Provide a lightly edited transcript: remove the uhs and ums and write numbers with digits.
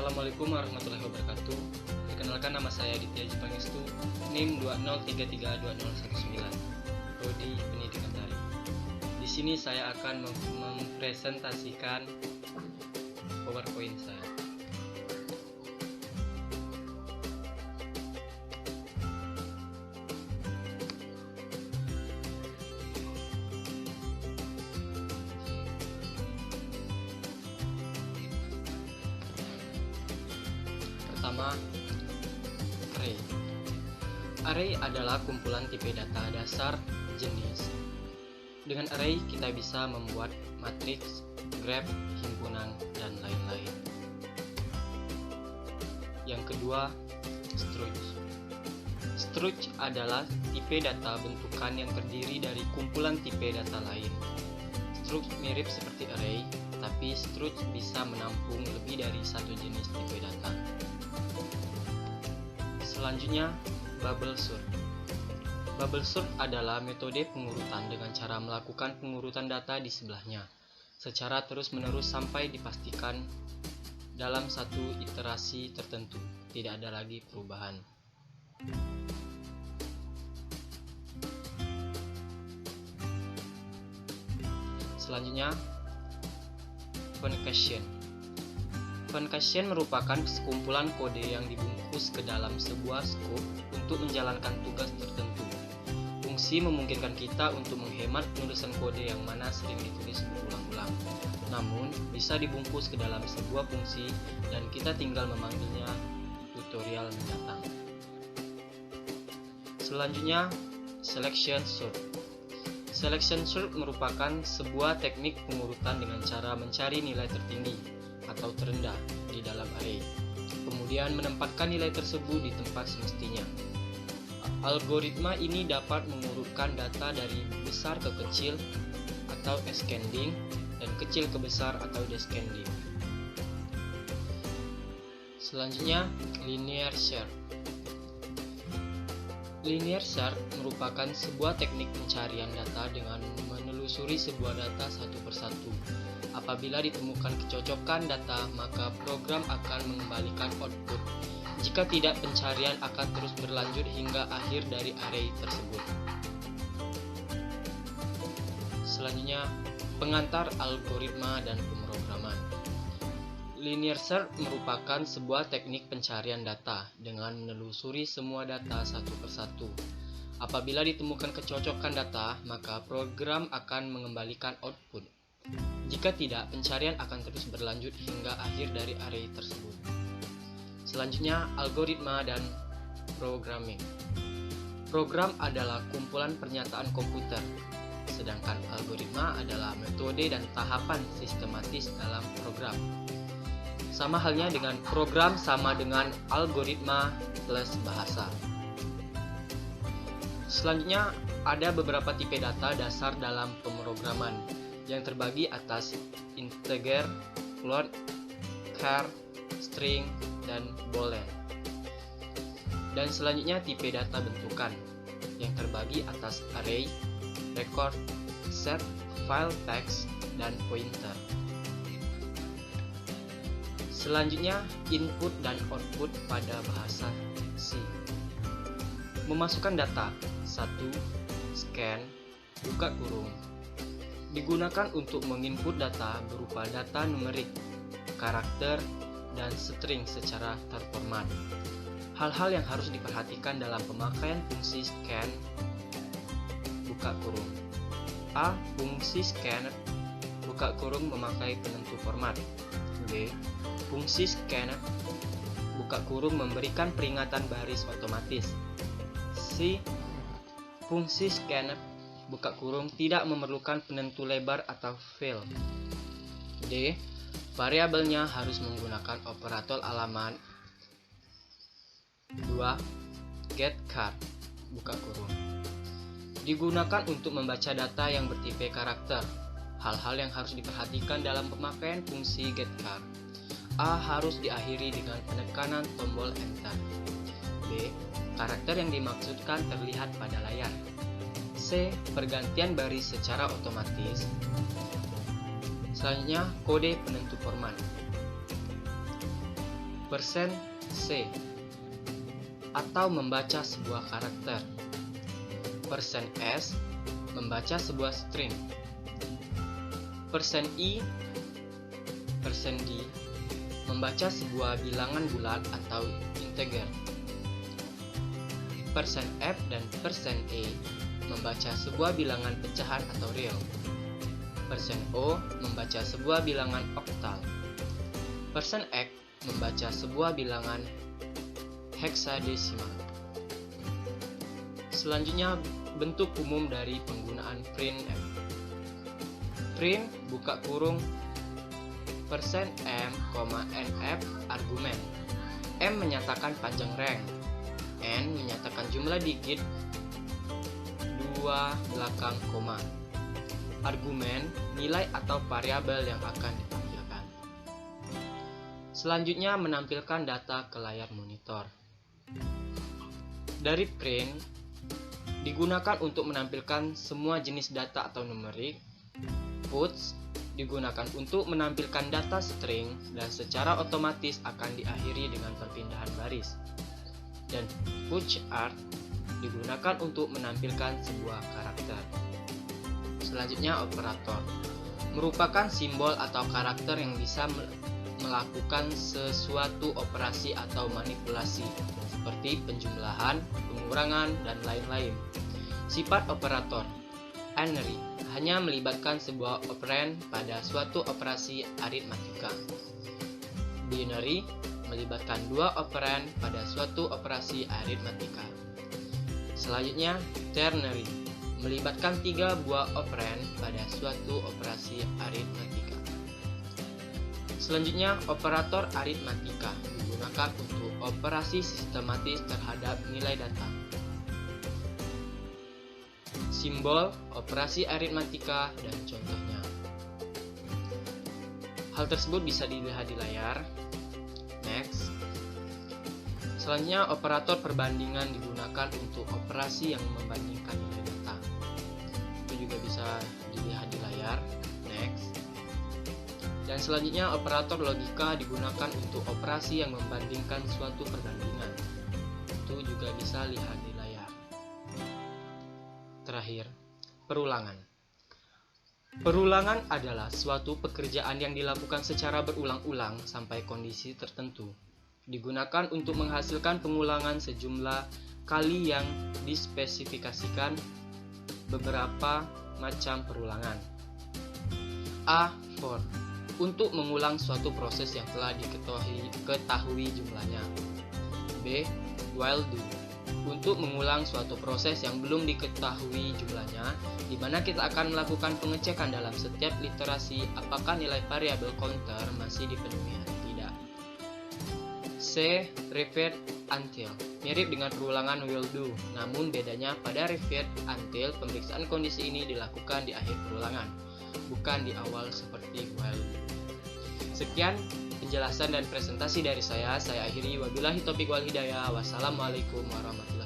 Assalamualaikum warahmatullahi wabarakatuh. Perkenalkan, nama saya Aditya Jipangestu, NIM 2033219, Prodi Pendidikan Tari. Di sini saya akan mempresentasikan PowerPoint saya. Pertama, array. Array adalah kumpulan tipe data dasar jenis. Dengan array kita bisa membuat matriks, graf, himpunan, dan lain-lain. Yang kedua, struct. Struct adalah tipe data bentukan yang terdiri dari kumpulan tipe data lain. Struct mirip seperti array, tapi struct bisa menampung lebih dari satu jenis tipe data. Selanjutnya, bubble sort. Bubble sort adalah metode pengurutan dengan cara melakukan pengurutan data di sebelahnya secara terus-menerus sampai dipastikan dalam satu iterasi tertentu tidak ada lagi perubahan. Selanjutnya, concatenation. Concatenation merupakan sekumpulan kode yang dibungkus ke dalam sebuah scope untuk menjalankan tugas tertentu. Fungsi memungkinkan kita untuk menghemat penulisan kode yang mana sering ditulis berulang-ulang, namun bisa dibungkus ke dalam sebuah fungsi dan kita tinggal memanggilnya tutorial mendatang. Selanjutnya, selection sort. Selection sort merupakan sebuah teknik pengurutan dengan cara mencari nilai tertinggi atau terendah di dalam array, kemudian menempatkan nilai tersebut di tempat semestinya. Algoritma ini dapat mengurutkan data dari besar ke kecil atau ascending dan kecil ke besar atau descending. Selanjutnya, linear search. Linear search merupakan sebuah teknik pencarian data dengan menelusuri sebuah data satu persatu. Apabila ditemukan kecocokan data, maka program akan mengembalikan output. Jika tidak, pencarian akan terus berlanjut hingga akhir dari array tersebut. Selanjutnya, pengantar algoritma dan pemrograman. Linear search merupakan sebuah teknik pencarian data dengan menelusuri semua data satu persatu. Apabila ditemukan kecocokan data, maka program akan mengembalikan output. Jika tidak, pencarian akan terus berlanjut hingga akhir dari array tersebut. Selanjutnya, algoritma dan programming. Program adalah kumpulan pernyataan komputer, sedangkan algoritma adalah metode dan tahapan sistematis dalam program. Sama halnya dengan program sama dengan algoritma plus bahasa. Selanjutnya, ada beberapa tipe data dasar dalam pemrograman yang terbagi atas integer, float, char, string, dan boolean. Dan selanjutnya tipe data bentukan yang terbagi atas array, record, set, file text, dan pointer. Selanjutnya, input dan output pada bahasa C. Memasukkan data. 1. Scan, buka kurung. Digunakan untuk menginput data berupa data numerik, karakter, dan string secara terformat. Hal-hal yang harus diperhatikan dalam pemakaian fungsi scan, buka kurung. A. Fungsi scan, buka kurung memakai penentu format. B. Fungsi scan, buka kurung memberikan peringatan baris otomatis. C. Fungsi scan, buka kurung tidak memerlukan penentu lebar atau fill. D. Variabelnya harus menggunakan operator alamat. 2. GetChar, buka kurung. Digunakan untuk membaca data yang bertipe karakter. Hal-hal yang harus diperhatikan dalam pemakaian fungsi getChar. A. Harus diakhiri dengan penekanan tombol enter. B. Karakter yang dimaksudkan terlihat pada layar. C. Pergantian baris secara otomatis. Selanjutnya, kode penentu format. %C atau membaca sebuah karakter. %S membaca sebuah string. %I, %D membaca sebuah bilangan bulat atau integer. %F dan %E membaca sebuah bilangan pecahan atau real. %O membaca sebuah bilangan oktal. %X membaca sebuah bilangan heksadesimal. Selanjutnya, bentuk umum dari penggunaan printf. Print buka kurung %m, nf argumen. M menyatakan panjang rang. N menyatakan jumlah digit 2 belakang koma. Argumen nilai atau variabel yang akan ditampilkan. Selanjutnya, menampilkan data ke layar monitor. Dari print digunakan untuk menampilkan semua jenis data atau numerik. Puts digunakan untuk menampilkan data string dan secara otomatis akan diakhiri dengan perpindahan baris. Dan pushart digunakan untuk menampilkan sebuah karakter. Selanjutnya, operator merupakan simbol atau karakter yang bisa melakukan sesuatu operasi atau manipulasi seperti penjumlahan, pengurangan, dan lain-lain. Sifat operator unary hanya melibatkan sebuah operand pada suatu operasi aritmatika. Binary melibatkan dua operand pada suatu operasi aritmatika. Selanjutnya, ternary melibatkan 3 buah operand pada suatu operasi aritmatika. Selanjutnya, operator aritmatika digunakan untuk operasi sistematis terhadap nilai data. Simbol, operasi aritmatika, dan contohnya. Hal tersebut bisa dilihat di layar. Next. Selanjutnya, operator perbandingan digunakan untuk operasi yang membandingkan nilai data. Itu juga bisa dilihat di layar. Next. Dan selanjutnya, operator logika digunakan untuk operasi yang membandingkan suatu perbandingan. Itu juga bisa lihat di layar. Terakhir, perulangan. Perulangan adalah suatu pekerjaan yang dilakukan secara berulang-ulang sampai kondisi tertentu. Digunakan untuk menghasilkan pengulangan sejumlah kali yang dispesifikasikan beberapa macam perulangan. A. For untuk mengulang suatu proses yang telah diketahui jumlahnya. B. While do untuk mengulang suatu proses yang belum diketahui jumlahnya, di mana kita akan melakukan pengecekan dalam setiap literasi apakah nilai variabel counter masih dipenuhi atau tidak. C. Repeat until mirip dengan perulangan will do, namun bedanya pada repeat until pemeriksaan kondisi ini dilakukan di akhir perulangan, bukan di awal seperti while do. Sekian penjelasan dan presentasi dari saya akhiri. Wabillahi taufiq wal hidayah. Wassalamualaikum warahmatullahi wabarakatuh.